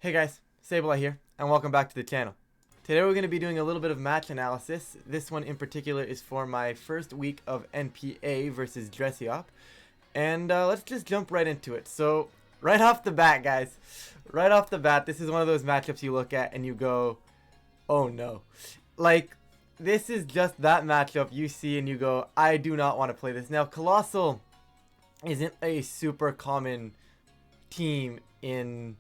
Hey guys, Sableye here, and welcome back to the channel. Today we're going to be doing a little bit of match analysis. This one in particular is for my first week of NPA versus Dresiop. And let's just jump right into it. So, right off the bat, guys, right off the bat, this is one of those matchups you look at and you go, oh no. Like, this is just that matchup you see and you go, I do not want to play this. Now, Colossal isn't a super common team in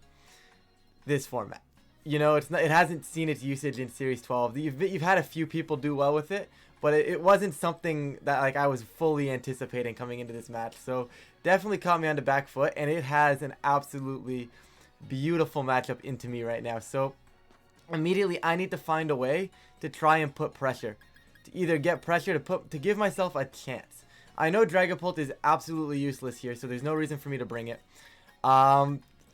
this format. You know, it hasn't seen its usage in Series 12. You've had a few people do well with it, but it wasn't something that like I was fully anticipating coming into this match. So definitely caught me on the back foot, and it has an absolutely beautiful matchup into me right now. So immediately I need to find a way to try and put pressure, to either get pressure to give myself a chance. I know Dragapult is absolutely useless here, so there's no reason for me to bring it.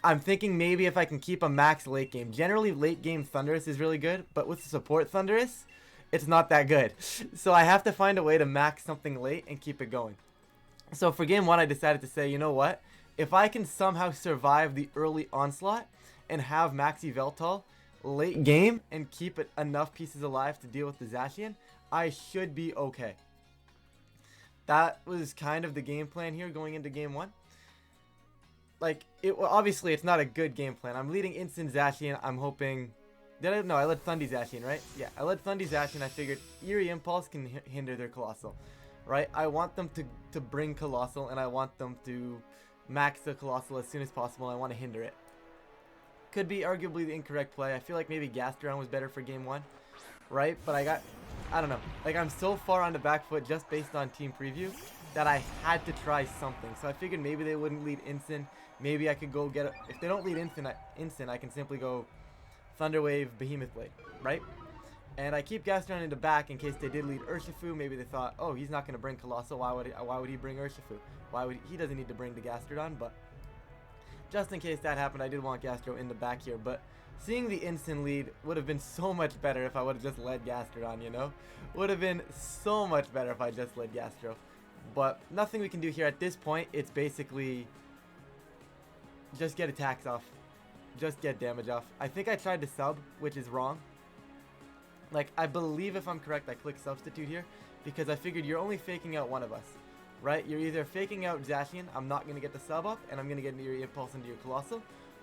I'm thinking maybe if I can keep a max late game. Generally, late game Thundurus is really good, but with support Thundurus, it's not that good. So I have to find a way to max something late and keep it going. So for game 1, I decided to say, you know what? If I can somehow survive the early onslaught and have Maxi Veltal late game and keep it enough pieces alive to deal with the Zacian, I should be okay. That was kind of the game plan here going into game 1. Like, obviously it's not a good game plan. I'm leading Instant Zacian. I'm hoping... No, I led Thundy Zacian, right? Yeah, I led Thundy Zacian. I figured Eerie Impulse can hinder their Colossal, right? I want them to bring Colossal, and I want them to max the Colossal as soon as possible. I want to hinder it. Could be arguably the incorrect play. I feel like maybe Gastrodon was better for game 1, right? But I don't know. Like, I'm so far on the back foot just based on team preview that I had to try something. So I figured maybe they wouldn't lead Instant. Maybe I could go get a... If they don't lead Instant, I can simply go Thunder Wave, Behemoth Blade, right? And I keep Gastrodon in the back in case they did lead Urshifu. Maybe they thought, oh, he's not going to bring Colossal. Why would he bring Urshifu? He doesn't need to bring the Gastrodon, but just in case that happened, I did want Gastro in the back here. But seeing the instant lead would have been so much better if I would have just led Gastrodon, you know? Would have been so much better if I just led Gastro. But nothing we can do here at this point. It's basically just get attacks off. Just get damage off. I think I tried to sub, which is wrong. Like, I believe if I'm correct, I click substitute here. Because I figured you're only faking out one of us. Right? You're either faking out Zacian, I'm not going to get the sub up, and I'm going to get an Eerie Impulse into your Colossal.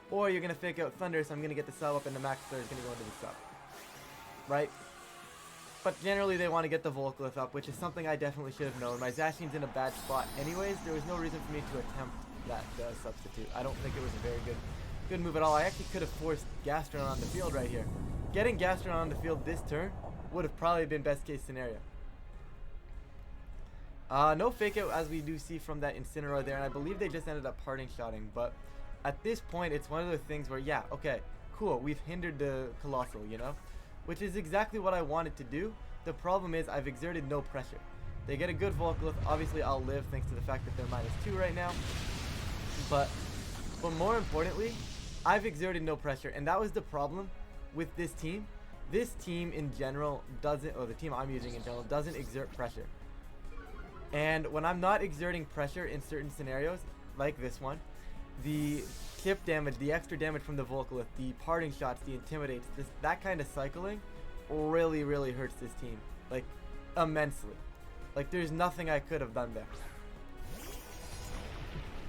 Or you're going to fake out Thunder, so I'm going to get the sub up, and the Max Flare is going to go into the sub. Right? But generally they want to get the Volcalith up, which is something I definitely should have known. My Zacian's in a bad spot anyways. There was no reason for me to attempt that substitute. I don't think it was a very good move at all. I actually could have forced Gastrodon on the field right here. Getting Gastrodon on the field this turn would have probably been best case scenario. No fake out as we do see from that Incineroar there, and I believe they just ended up parting shotting. But at this point, it's one of those things where, yeah, okay, cool, we've hindered the Colossal, you know? Which is exactly what I wanted to do. The problem is I've exerted no pressure. They get a good Volcalith. Obviously, I'll live thanks to the fact that they're -2 right now. But more importantly, I've exerted no pressure, and that was the problem with this team. This team in general doesn't, or the team I'm using in general, doesn't exert pressure. And when I'm not exerting pressure in certain scenarios, like this one, the chip damage, the extra damage from the Volcalith, the parting shots, the intimidates, that kind of cycling really, really hurts this team. Like, immensely. Like, there's nothing I could have done there.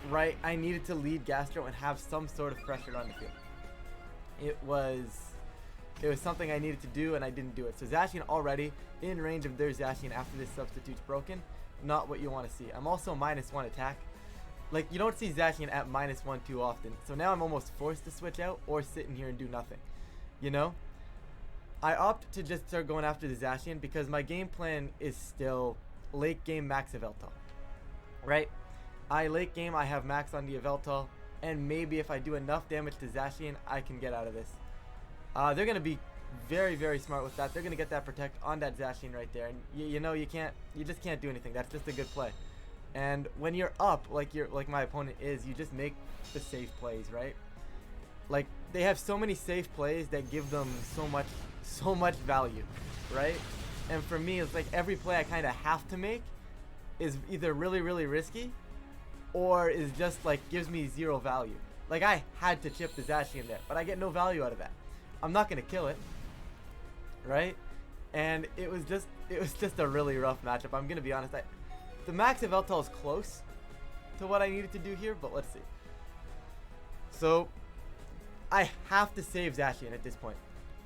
Right? I needed to lead Gastro and have some sort of pressure on the field. It was something I needed to do, and I didn't do it. So Zacian already in range of their Zacian after this substitute's broken. Not what you want to see. I'm also -1 attack. Like, you don't see Zacian at -1 too often. So now I'm almost forced to switch out or sit in here and do nothing. You know? I opt to just start going after the Zacian because my game plan is still late game max Yveltal. Right? Late game I have max on the Yveltal, and maybe if I do enough damage to Zacian, I can get out of this. They're going to be very, very smart with that. They're going to get that protect on that Zacian right there. And you know, you just can't do anything. That's just a good play. And when you're up, like my opponent is, you just make the safe plays, right? Like, they have so many safe plays that give them so much value, right? And for me, it's like every play I kind of have to make is either really, really risky or is just like gives me 0 value. Like, I had to chip the Zacian there, but I get no value out of that. I'm not going to kill it, right? And it was just a really rough matchup. I'm going to be honest. The max of Veltal is close to what I needed to do here, but let's see. So, I have to save Zacian at this point.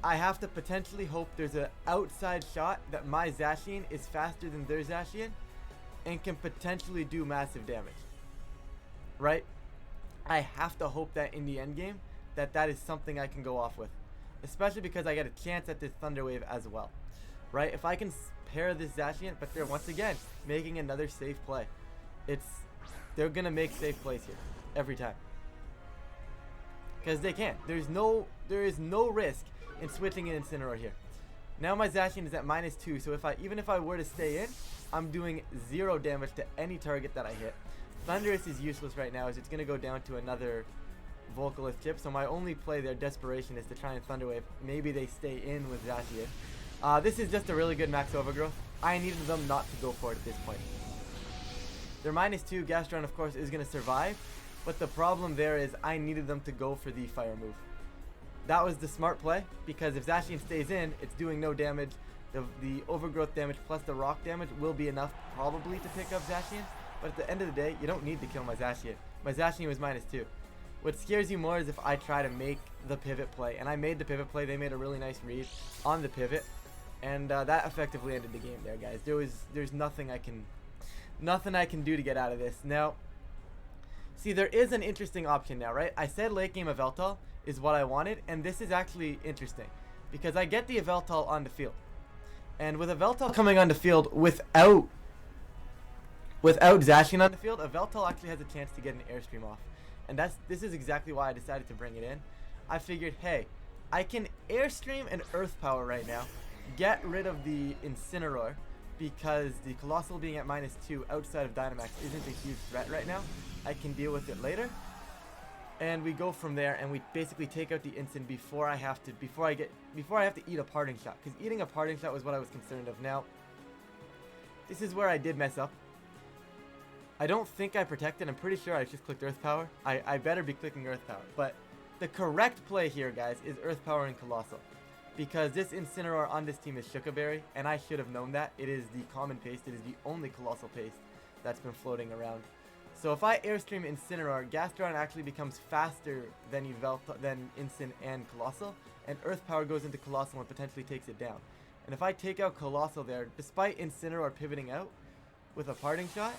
I have to potentially hope there's an outside shot that my Zacian is faster than their Zacian and can potentially do massive damage. Right? I have to hope that in the end game that is something I can go off with. Especially because I get a chance at this Thunder Wave as well. Right? If I can pair this Zacian, but they're once again making another safe play. They're going to make safe plays here. Every time. Because they can. There is no risk in switching in Incineroar here. Now my Zacian is at -2, so even if I were to stay in, I'm doing 0 damage to any target that I hit. Thundurus is useless right now as it's going to go down to another Volcalith chip, so my only play there, Desperation, is to try and Thunder Wave. Maybe they stay in with Zacian. This is just a really good max overgrowth. I needed them not to go for it at this point. Their -2, Gastron of course is going to survive, but the problem there is I needed them to go for the fire move. That was the smart play, because if Zacian stays in, it's doing no damage. The overgrowth damage plus the rock damage will be enough probably to pick up Zacian, but at the end of the day, you don't need to kill my Zacian. My Zacian was -2. What scares you more is if I try to make the pivot play, and I made the pivot play. They made a really nice read on the pivot, and that effectively ended the game there, guys. There's nothing I can do to get out of this. Now, see, there is an interesting option now, right? I said late game Yveltal is what I wanted, and this is actually interesting because I get the Yveltal on the field, and with Yveltal coming on the field without Zacian on the field, Yveltal actually has a chance to get an Airstream off, and this is exactly why I decided to bring it in. I figured, hey, I can Airstream and Earth Power right now, get rid of the Incineroar, because the Colossal being at -2 outside of Dynamax isn't a huge threat right now. I can deal with it later. And we go from there, and we basically take out the Incin before I have to eat a Parting Shot, because eating a Parting Shot was what I was concerned of. Now, this is where I did mess up. I don't think I protected. I'm pretty sure I just clicked Earth Power. I better be clicking Earth Power. But the correct play here, guys, is Earth Power and Colossal, because this Incineroar on this team is Shuca Berry, and I should have known that. It is the common paste. It is the only Colossal paste that's been floating around. So if I Airstream Incineroar, Gastron actually becomes faster than Incin and Colossal, and Earth Power goes into Colossal and potentially takes it down. And if I take out Colossal there, despite Incineroar pivoting out with a Parting Shot,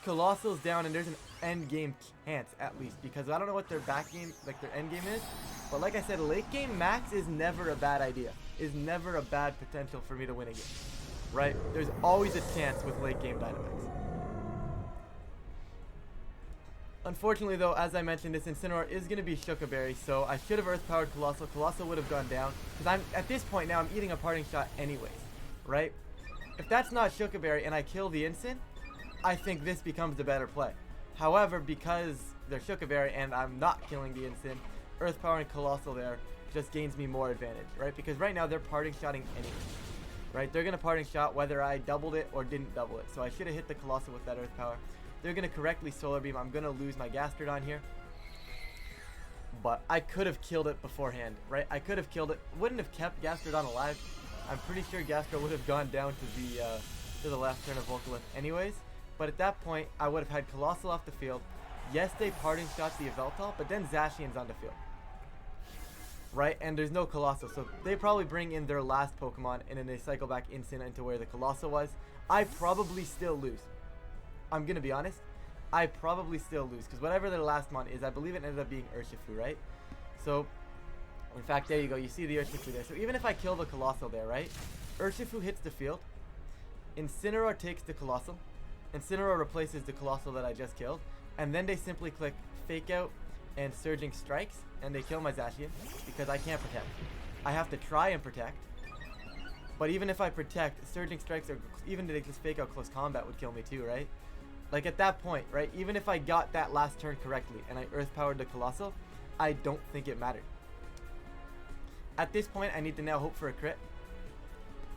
Colossal's down, and there's an end game chance at least, because I don't know what their back game, like their end game is, but like I said, late game max is never a bad idea, is never a bad potential for me to win a game, right? There's always a chance with late game Dynamax. Unfortunately though, as I mentioned, this Incineroar is going to be Shuca Berry, so I should have Earth Powered Colossal. Colossal would have gone down, because at this point now I'm eating a Parting Shot anyways, right? If that's not Shuca Berry and I kill the Incin, I think this becomes the better play. However, because they're Shuca Berry and I'm not killing the Incin, Earth Power and Colossal there just gains me more advantage, right? Because right now they're Parting Shotting anyway, right? They're going to Parting Shot whether I doubled it or didn't double it, so I should have hit the Colossal with that Earth Power. They're going to correctly Solar Beam. I'm going to lose my Gastrodon here, but I could have killed it beforehand, right? I could have killed it. Wouldn't have kept Gastrodon alive. I'm pretty sure Gastro would have gone down to the left turn of Volcalith anyways. But at that point, I would have had Colossal off the field. Yes, they Parting Shot the Yveltal, but then Zacian's on the field, right? And there's no Colossal, so they probably bring in their last Pokemon, and then they cycle back Incin into where the Colossal was. I probably still lose. I'm going to be honest. I probably still lose, because whatever their last mon is, I believe it ended up being Urshifu, right? So, in fact, there you go. You see the Urshifu there. So even if I kill the Colossal there, right? Urshifu hits the field. Incineroar takes the Colossal. Incineroar replaces the Colossal that I just killed. And then they simply click Fake Out and Surging Strikes, and they kill my Zacian, because I can't protect. I have to try and protect. But even if I protect, Surging Strikes, or even if they just Fake Out Close Combat would kill me too, right? Like at that point, right? Even if I got that last turn correctly and I Earth Powered the Colossal, I don't think it mattered. At this point, I need to now hope for a crit.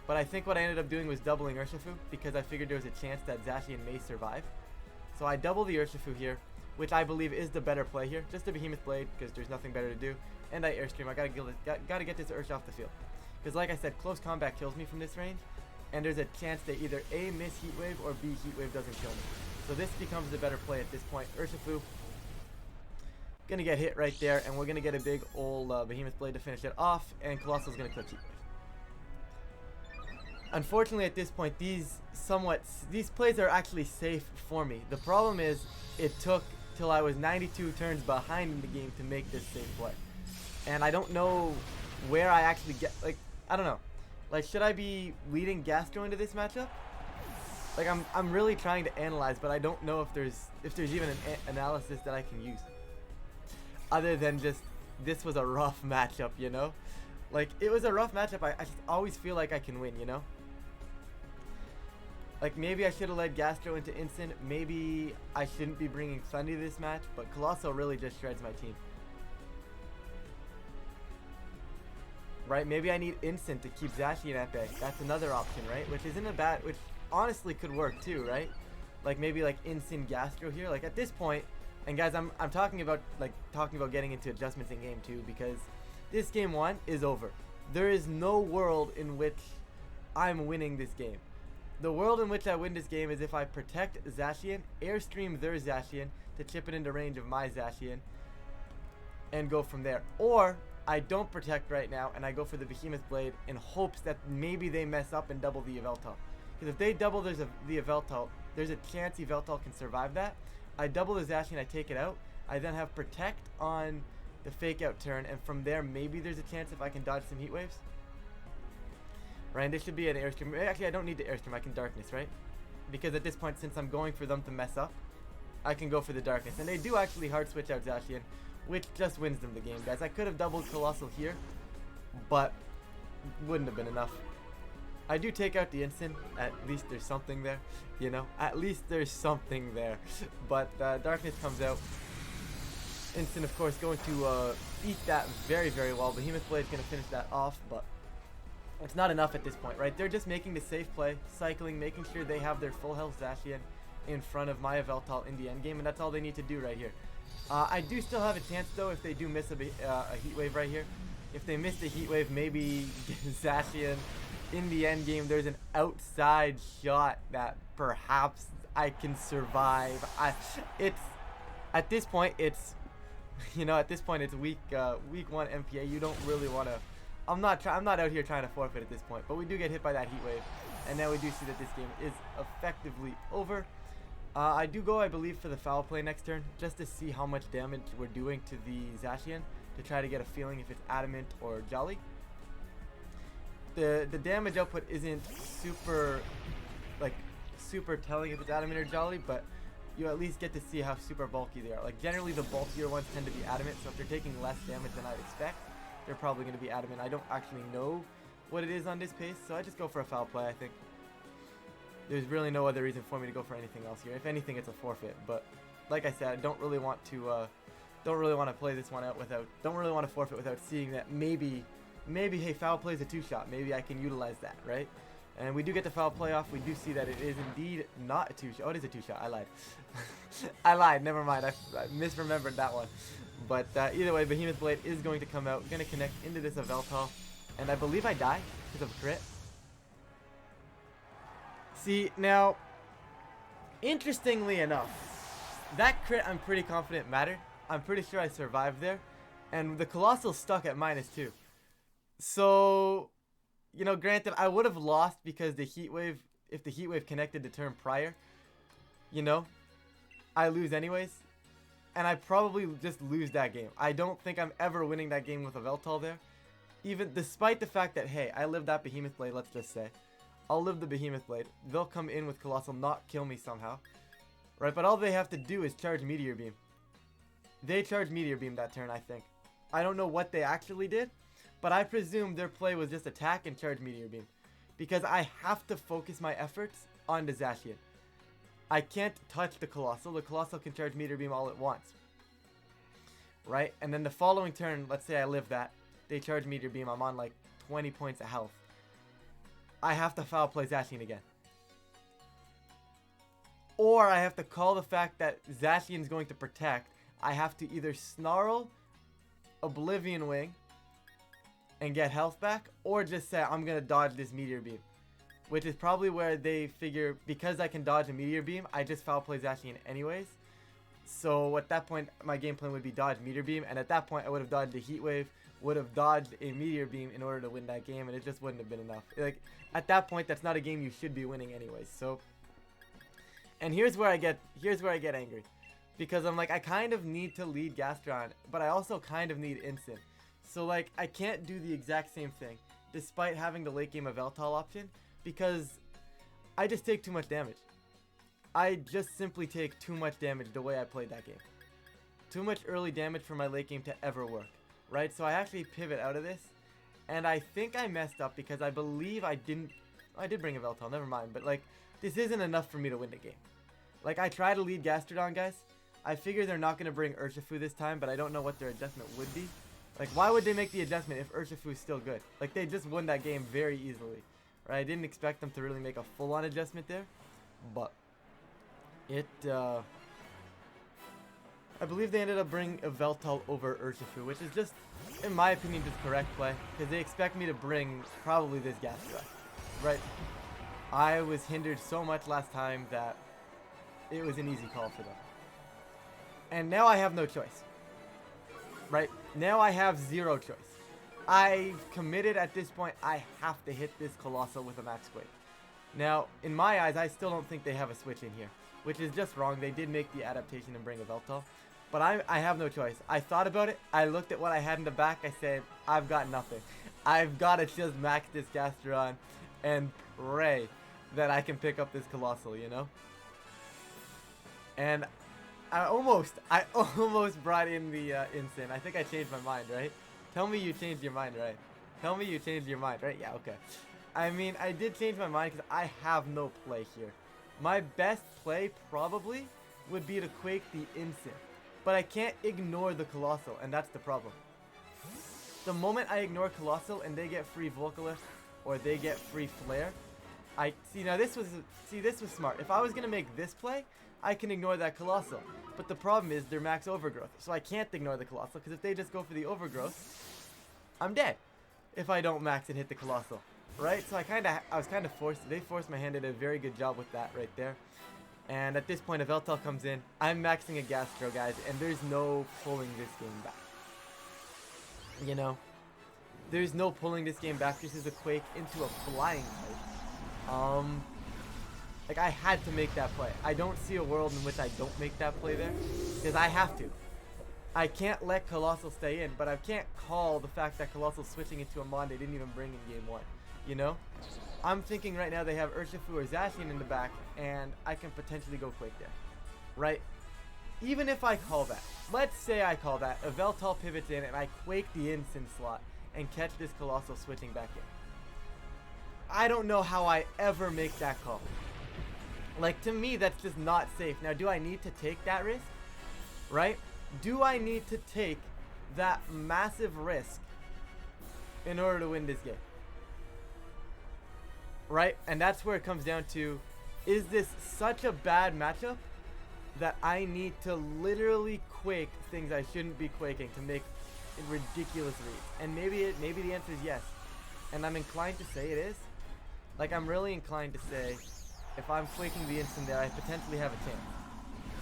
But I think what I ended up doing was doubling Urshifu, because I figured there was a chance that Zacian may survive. So I double the Urshifu here. which I believe is the better play here. Just a Behemoth Blade, because there's nothing better to do. And I Airstream. I gotta get this Ursh off the field. Because like I said, close combat kills me from this range. And there's a chance that either A, miss Heatwave, or B, Heatwave doesn't kill me. So this becomes the better play at this point. Urshifu gonna get hit right there, and we're gonna get a big old Behemoth Blade to finish it off, and Colossal's gonna click Heatwave. Unfortunately, at this point, these plays are actually safe for me. The problem is, it took till I was 92 turns behind in the game to make this safe play. And I don't know where I actually get, like, I don't know. Like, should I be leading Gastro into this matchup? Like, I'm really trying to analyze, but I don't know if there's even an analysis that I can use. Other than just, this was a rough matchup, you know? Like, it was a rough matchup. I just always feel like I can win, you know? Like, maybe I should have led Gastro into Instant. Maybe I shouldn't be bringing Sunday to this match, but Colossal really just shreds my team. Right? Maybe I need Instant to keep Zacian at bay. That's another option, right? Which isn't a bad, which honestly could work too, right? Like maybe like Instant Gastro here. Like at this point, and guys, I'm talking about getting into adjustments in game 2 because this game 1 is over. There is no world in which I'm winning this game. The world in which I win this game is if I protect Zacian, airstream their Zacian to chip it into range of my Zacian, and go from there. Or I don't protect right now and I go for the Behemoth Blade in hopes that maybe they mess up and double the Yveltal. Because if they double the Yveltal, there's a chance Yveltal can survive that. I double the Zacian, I take it out. I then have protect on the fake out turn, and from there maybe there's a chance if I can dodge some heat waves. Right, and this should be an airstream. Actually, I don't need the airstream, I can darkness, right? Because at this point, since I'm going for them to mess up, I can go for the darkness. And they do actually hard switch out Zacian, which just wins them the game, guys. I could have doubled Colossal here, but wouldn't have been enough. I do take out the instant. At least there's something there, you know? At least there's something there. But darkness comes out. Instant, of course, going to eat that very, very well. Behemoth Blade is going to finish that off, but it's not enough at this point, right? They're just making the safe play, cycling, making sure they have their full health Zacian in front of my Yveltal in the end game, and that's all they need to do right here. I do still have a chance, though, if they do miss a heat wave right here. If they miss the heat wave, maybe Zacian in the end game, there's an outside shot that perhaps I can survive. At this point, it's week 1 NPA. You don't really want to. I'm not out here trying to forfeit at this point, but we do get hit by that heat wave, and now we do see that this game is effectively over. I do go, I believe, for the foul play next turn, just to see how much damage we're doing to the Zacian, to try to get a feeling if it's adamant or jolly. The damage output isn't super telling if it's adamant or jolly, but you at least get to see how super bulky they are. Like generally the bulkier ones tend to be adamant, so if they're taking less damage than I'd expect, they're probably going to be adamant. I don't actually know what it is on this pace, so I just go for a foul play, I think. There's really no other reason for me to go for anything else here. If anything, it's a forfeit, but like I said, I don't really want to play this one out without, don't really want to forfeit without seeing that maybe, hey, foul play is a 2-shot. Maybe I can utilize that, right? And we do get the foul play off. We do see that it is indeed not a 2-shot. Oh, it is a 2-shot. I lied. I lied. Never mind. I misremembered that one. But either way, Behemoth Blade is going to come out. Going to connect into this Yveltal. And I believe I die because of a crit. See, now, interestingly enough, that crit I'm pretty confident mattered. I'm pretty sure I survived there. And the Colossal stuck at -2. So, you know, granted, I would have lost because the heat wave, if the heat wave connected the turn prior, you know, I lose anyways. And I probably just lose that game. I don't think I'm ever winning that game with a Yveltal there. Even despite the fact that, hey, I lived that Behemoth Blade, let's just say. I'll live the Behemoth Blade. They'll come in with Colossal, not kill me somehow. Right, but all they have to do is charge Meteor Beam. They charged Meteor Beam that turn, I think. I don't know what they actually did, but I presume their play was just attack and charge Meteor Beam. Because I have to focus my efforts on the Zacian. I can't touch the Colossal. The Colossal can charge Meteor Beam all at once. Right? And then the following turn, let's say I live that. They charge Meteor Beam. I'm on like 20 points of health. I have to foul play Zacian again. or I have to call the fact that Zacian's going to protect. I have to either snarl Oblivion Wing and get health back, or just say I'm gonna dodge this Meteor Beam, which is probably where they figure, because I can dodge a Meteor Beam, I just foul play Zacian anyways. So at that point, my game plan would be dodge Meteor Beam, and at that point, I would have dodged a Heat Wave, would have dodged a Meteor Beam in order to win that game, and it just wouldn't have been enough. Like, at that point, that's not a game you should be winning anyways. So, and here's where I get angry, because I'm like, I kind of need to lead Gastron, but I also kind of need Instant. So like, I can't do the exact same thing, despite having the late game of Veltal option, because I just take too much damage. I just simply take too much damage the way I played that game. Too much early damage for my late game to ever work, right? So I actually pivot out of this, and I think I messed up because I believe I did bring a Veltal, never mind, but like, this isn't enough for me to win the game. Like, I try to lead Gastrodon, guys. I figure they're not going to bring Urshifu this time, but I don't know what their adjustment would be. Like, why would they make the adjustment if Urshifu is still good? Like, they just won that game very easily, right? I didn't expect them to really make a full-on adjustment there, but I believe they ended up bringing a Veltal over Urshifu, which is just, in my opinion, just correct play, because they expect me to bring probably this Gastrodon, right? I was hindered so much last time that it was an easy call for them. And now I have no choice, right? Now I have zero choice. I've committed at this point. I have to hit this Colossal with a Max Quake. Now, in my eyes, I still don't think they have a switch in here, which is just wrong. They did make the adaptation and bring a Veltal, but I have no choice. I thought about it. I looked at what I had in the back. I said, I've got nothing. I've got to just max this Gastrodon and pray that I can pick up this Colossal, you know? And I almost brought in the Instant. I think I changed my mind, right? Tell me you changed your mind, right? Tell me you changed your mind, right? Yeah, okay. I mean, I did change my mind because I have no play here. My best play probably would be to Quake the Instant. But I can't ignore the Colossal, and that's the problem. The moment I ignore Colossal and they get free Volcalith, or they get free Flare, this was smart. If I was going to make this play, I can ignore that Colossal. But the problem is they're max Overgrowth, so I can't ignore the Colossal, because if they just go for the Overgrowth, I'm dead if I don't max and hit the Colossal, right? So I was kind of forced. They forced my hand. Did a very good job with that right there. And at this point, a Veltal comes in. I'm maxing a Gastro, guys, and there's no pulling this game back. You know, there's no pulling this game back. This is a Quake into a Flying type. Like, I had to make that play. I don't see a world in which I don't make that play there, because I have to. I can't let Colossal stay in, but I can't call the fact that Colossal's switching into a Mon they didn't even bring in game 1, you know? I'm thinking right now they have Urshifu or Zacian in the back, and I can potentially go Quake there, right? Even if I call that, let's say I call that, a Veltal pivots in, and I Quake the Instant slot and catch this Colossal switching back in. I don't know how I ever make that call. Like, to me, that's just not safe. Now, do I need to take that risk? Right? Do I need to take that massive risk in order to win this game? Right? And that's where it comes down to, is this such a bad matchup that I need to literally Quake things I shouldn't be quaking to make ridiculous reads? And maybe the answer is yes. And I'm inclined to say it is. Like, I'm really inclined to say, if I'm Quaking the Instant there, I potentially have a chance.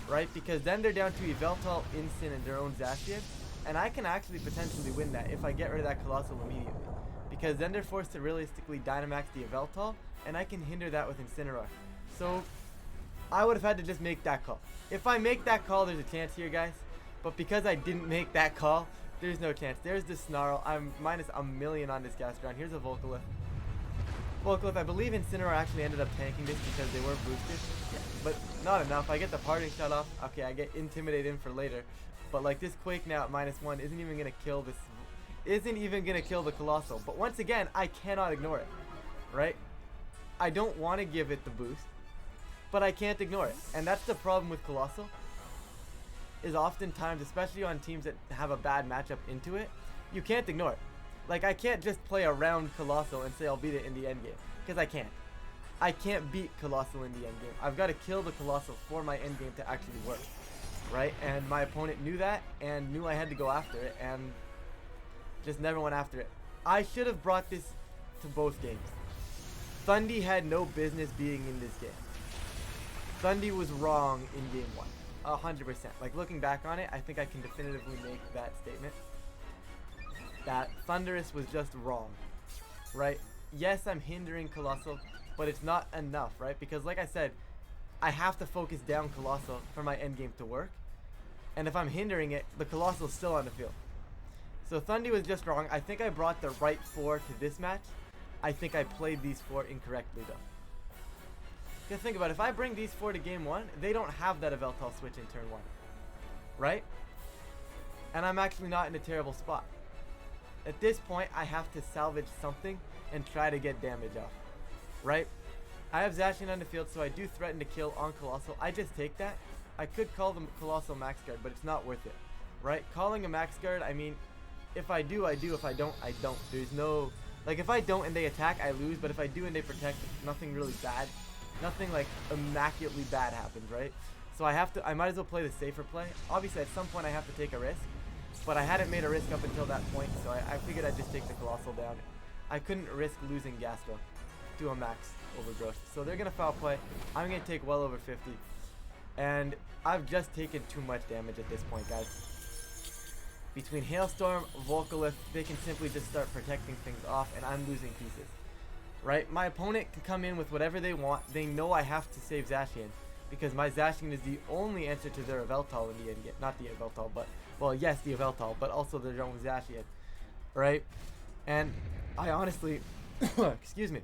Right? Because then they're down to a Veltal, Instant, and their own Zacian. And I can actually potentially win that if I get rid of that Colossal immediately. Because then they're forced to realistically Dynamax the Veltal, and I can hinder that with Incineroar. So, I would have had to just make that call. If I make that call, there's a chance here, guys. But because I didn't make that call, there's no chance. There's the Snarl. I'm minus a million on this Gastrodon. Here's a Volcalith. Volcalith, I believe Incineroar actually ended up tanking this because they weren't boosted. Yeah, but not enough. I get the parting shut off. Okay, I get Intimidate in for later. But like, this Quake now at -1 isn't even going to kill this. Isn't even going to kill the Colossal. But once again, I cannot ignore it. Right? I don't want to give it the boost, but I can't ignore it. And that's the problem with Colossal. Is oftentimes, especially on teams that have a bad matchup into it, you can't ignore it. Like, I can't just play around Colossal and say I'll beat it in the end game, because I can't. I can't beat Colossal in the endgame. I've got to kill the Colossal for my endgame to actually work, right? And my opponent knew that and knew I had to go after it and just never went after it. I should have brought this to both games. Thundy had no business being in this game. Thundy was wrong in game 1. 100%. Like, looking back on it, I think I can definitively make that statement. That Thunderous was just wrong, right? Yes, I'm hindering Colossal, but it's not enough, right? Because like I said, I have to focus down Colossal for my endgame to work. And if I'm hindering it, the Colossal's still on the field. So Thundy was just wrong. I think I brought the right 4 to this match. I think I played these 4 incorrectly though. Because think about it, if I bring these 4 to game 1, they don't have that Yveltal switch in turn 1. Right? And I'm actually not in a terrible spot. At this point, I have to salvage something and try to get damage off. Right? I have Zacian on the field, so I do threaten to kill on Colossal. I just take that. I could call the Colossal Max Guard, but it's not worth it. Right? Calling a Max Guard, I mean, if I do, I do. If I don't, I don't. There's no... Like, if I don't and they attack, I lose. But if I do and they protect, nothing really bad. Nothing, like, immaculately bad happens, right? So I might as well play the safer play. Obviously, at some point, I have to take a risk. But I hadn't made a risk up until that point, so I figured I'd just take the Colossal down. I couldn't risk losing Gastro to a max overgrowth. So they're going to foul play. I'm going to take well over 50. And I've just taken too much damage at this point, guys. Between Hailstorm, Volcalith, they can simply just start protecting things off, and I'm losing pieces. Right? My opponent can come in with whatever they want. They know I have to save Zacian, because my Zacian is the only answer to their Yveltal in the end game. Not the Yveltal, but... Well, yes, the Yveltal, but also their own Zacian. Right? And I honestly... excuse me.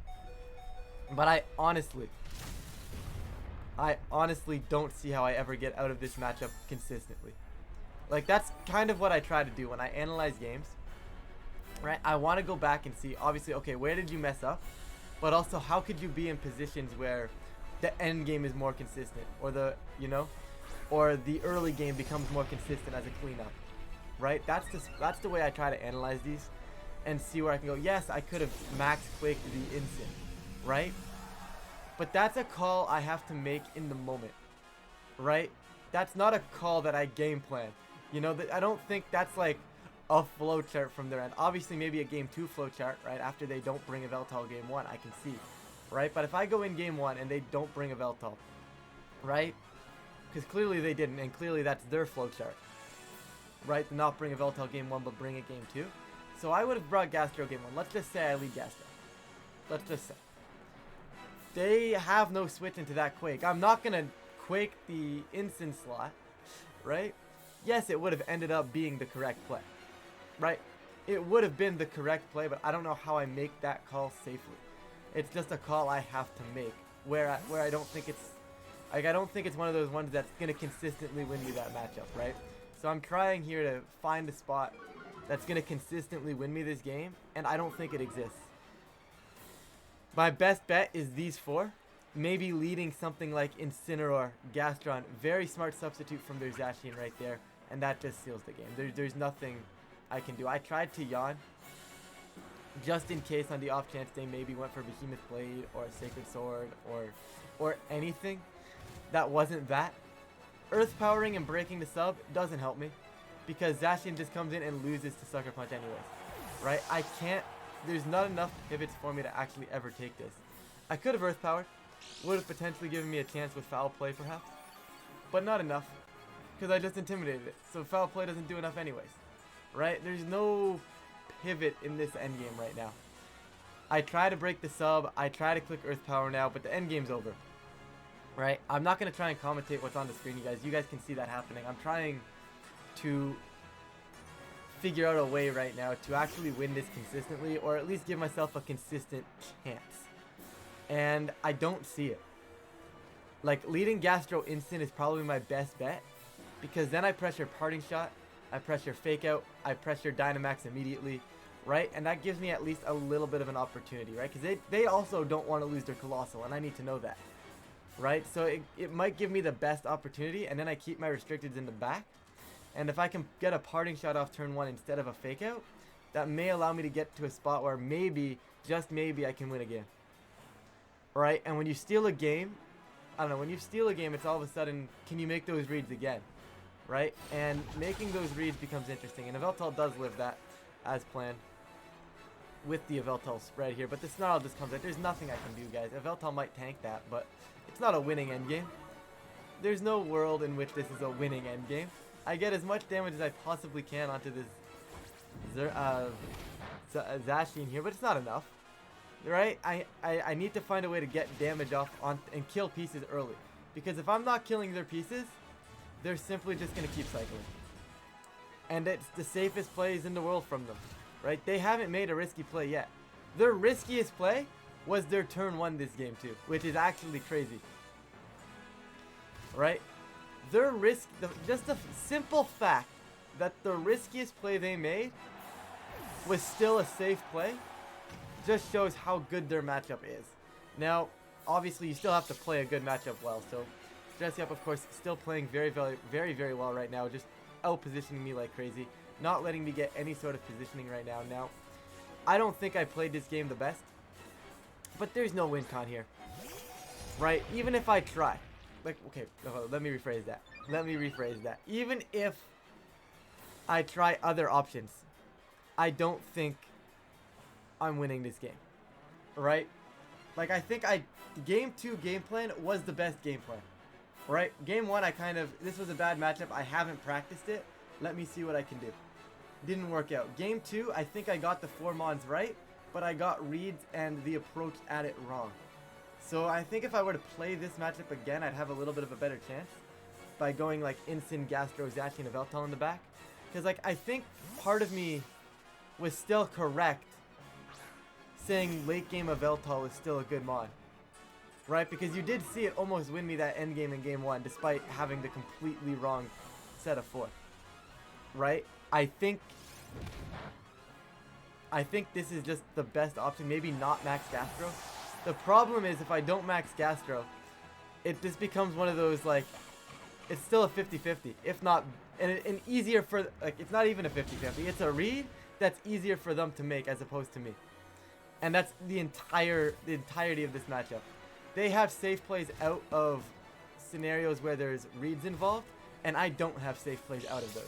But I honestly don't see how I ever get out of this matchup consistently. Like, that's kind of what I try to do when I analyze games. Right? I want to go back and see, obviously, okay, where did you mess up? But also, how could you be in positions where the end game is more consistent? Or the, you know, or the early game becomes more consistent as a cleanup. Right? That's the way I try to analyze these and see where I can go. Yes, I could have max quaked the instant. Right? But that's a call I have to make in the moment. Right? That's not a call that I game plan. You know, I don't think that's like a flowchart from their end. Obviously, maybe a game 2 flowchart, right? After they don't bring a Yveltal game 1, I can see. Right? But if I go in game 1 and they don't bring a Yveltal, right? Because clearly they didn't, and clearly that's their flowchart. Right? To not bring a Yveltal game 1, but bring it game 2. So I would have brought Gastro game 1. Let's just say I lead Gastro. Let's just say. They have no switch into that Quake. I'm not going to Quake the instant slot, right? Yes, it would have ended up being the correct play, right? It would have been the correct play, but I don't know how I make that call safely. It's just a call I have to make where I don't think it's like, I don't think it's one of those ones that's going to consistently win me that matchup, right? So I'm trying here to find a spot that's going to consistently win me this game, and I don't think it exists. My best bet is these 4. Maybe leading something like Incineroar, Gastron. Very smart substitute from their Zacian right there. And that just seals the game. There's nothing I can do. I tried to yawn. Just in case on the off chance they maybe went for Behemoth Blade or a Sacred Sword or anything that wasn't that. Earth Powering and breaking the sub doesn't help me. Because Zacian just comes in and loses to Sucker Punch anyways. Right? I can't... There's not enough pivots for me to actually ever take this. I could have Earth Powered. Would have potentially given me a chance with foul play perhaps. But not enough. Because I just intimidated it. So foul play doesn't do enough anyways. Right? There's no pivot in this endgame right now. I try to break the sub. I try to click Earth Power now. But the endgame's over. Right? I'm not going to try and commentate what's on the screen, you guys. You guys can see that happening. I'm trying to figure out a way right now to actually win this consistently. Or at least give myself a consistent chance. And I don't see it. Like, leading Gastro instant is probably my best bet. Because then I pressure Parting Shot. I pressure Fake Out. I pressure Dynamax immediately. Right? And that gives me at least a little bit of an opportunity. Right? Because they also don't want to lose their Colossal. And I need to know that. Right? So it might give me the best opportunity. And then I keep my restricteds in the back. And if I can get a Parting Shot off turn 1 instead of a Fake Out, that may allow me to get to a spot where maybe, just maybe, I can win a game. right? And when you steal a game, I don't know, when you steal a game, it's all of a sudden, can you make those reads again, right? And making those reads becomes interesting, and Yveltal does live that as planned with the Yveltal spread here, but the Snarl just comes out. There's nothing I can do, guys. Yveltal might tank that, but it's not a winning endgame. There's no world in which this is a winning endgame. I get as much damage as I possibly can onto this Zacian here, but it's not enough. Right? I need to find a way to get damage off on and kill pieces early. Because if I'm not killing their pieces, they're simply just going to keep cycling. And it's the safest plays in the world from them. Right? They haven't made a risky play yet. Their riskiest play was their turn 1 this game too, which is actually crazy. Right? Just the simple fact that the riskiest play they made was still a safe play just shows how good their matchup is. Now, obviously, you still have to play a good matchup well. So, Dresiop, of course, still playing very, very well right now. Just out-positioning me like crazy. Not letting me get any sort of positioning right now. Now, I don't think I played this game the best. But there's no win con here. Right? Even if I try. Like, okay, let me rephrase that. Even if I try other options, I don't think I'm winning this game. Right? Like, I think game 2 game plan was the best game plan. Right? Game 1, this was a bad matchup. I haven't practiced it. Let me see what I can do. Didn't work out. Game 2, I think I got the 4 mons right, but I got reads and the approach at it wrong. So I think if I were to play this matchup again, I'd have a little bit of a better chance by going like Instant, Gastro, Zacian, and Yveltal in the back. Because like I think part of me was still correct saying late game Yveltal is still a good mod. Right? Because you did see it almost win me that end game in game 1 despite having the completely wrong set of 4. Right? I think this is just the best option. Maybe not max Gastro. The problem is if I don't max Gastro, it just becomes one of those like, it's still a 50-50. If not, and easier for, like, it's not even a 50-50. It's a read that's easier for them to make as opposed to me. And that's the entirety of this matchup. They have safe plays out of scenarios where there's reads involved, and I don't have safe plays out of those.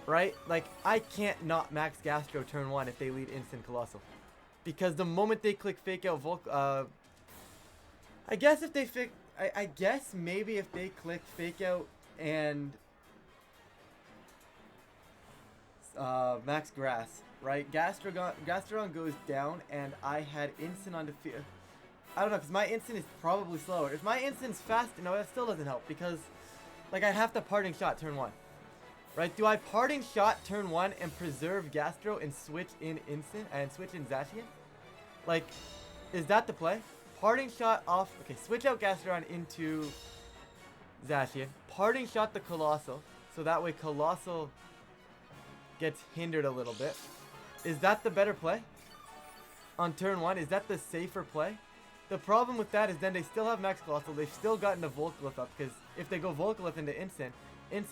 Right? Like, I can't not max Gastro turn 1 if they lead Instant Colossal. Because the moment they click Fake Out I guess if they I guess maybe if they click Fake Out and Max Grass, right? Gastrodon goes down and I had Instant on the field. I don't know, because my Instant is probably slower. If my Instant's fast, no, that still doesn't help because, like, I'd have to Parting Shot turn 1. Right? Do I Parting Shot turn 1 and preserve Gastro and switch in Instant and switch in Zacian? Like, is that the play? Parting Shot off. Okay, switch out Gastrodon into Zacian. Parting Shot the Colossal. So that way Colossal gets hindered a little bit. Is that the better play? On turn 1? Is that the safer play? The problem with that is then they still have Max Colossal. They've still gotten the Volcalith up. Because if they go Volcalith into Instant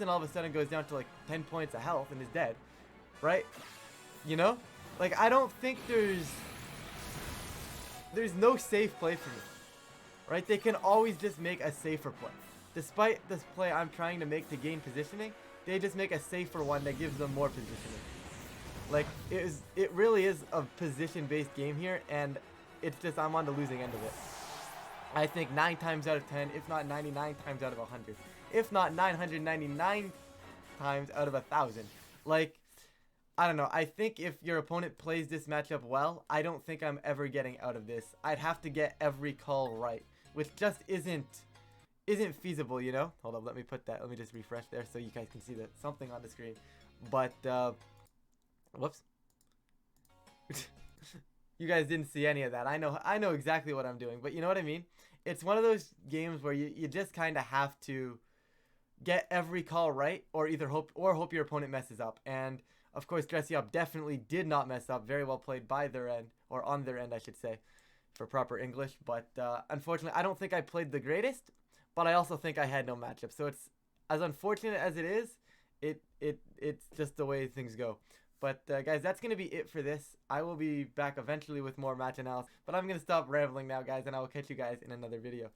all of a sudden goes down to like 10 points of health and is dead. Right? You know? Like, I don't think there's no safe play for me. Right? They can always just make a safer play. Despite this play I'm trying to make to gain positioning, they just make a safer one that gives them more positioning. Like, it really is a position-based game here, and it's just I'm on the losing end of it. I think 9 times out of 10, if not 99 times out of 100. If not 999 times out of 1,000. Like, I don't know. I think if your opponent plays this matchup well, I don't think I'm ever getting out of this. I'd have to get every call right, which just isn't feasible, you know? Hold up, let me just refresh there so you guys can see that something on the screen. But, whoops. You guys didn't see any of that. I know exactly what I'm doing, but you know what I mean? It's one of those games where you just kind of have to get every call right, or either hope your opponent messes up. And of course, Dresiop definitely did not mess up. Very well played by their end, or on their end, I should say, for proper English. But unfortunately, I don't think I played the greatest, but I also think I had no matchup. So it's as unfortunate as it is, it's just the way things go. But guys, that's going to be it for this. I will be back eventually with more match analysis, but I'm going to stop rambling now, guys, and I will catch you guys in another video.